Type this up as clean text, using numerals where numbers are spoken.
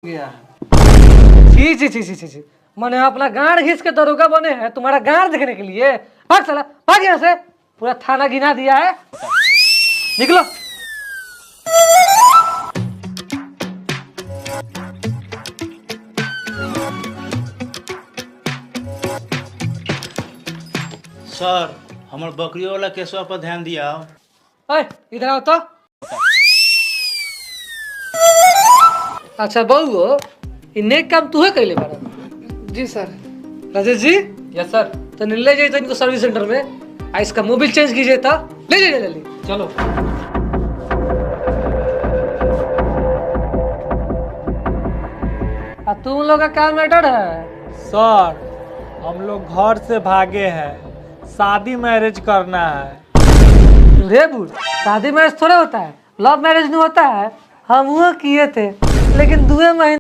गया है। छी छी छी छी छी छी, मैंने अपना गांड घिस के दरोगा बने हैं तुम्हारा गांड देखने के लिए। भाग साला, भाग यहाँ से। पूरा थाना गिना दिया है, निकलो। सर हमर बकरियों वाला केसवा पर ध्यान दिया। ओए इधर आओ तो। अच्छा बहू, इ नेक काम तू है कैले बारा? जी सर। राजेश जी, यस सर। तो ले जाइए इनको सर्विस सेंटर में, इसका मोबिल चेंज कीजिए था। ले जाइए जल्दी। चलो। तुम लोग का क्या मैटर है? सर हम लोग घर से भागे हैं, शादी मैरिज करना है। रे बूढ़, शादी मैरिज थोड़ा होता है, लव मैरिज नहीं होता है। हम वो किए थे, लेकिन 2 महीने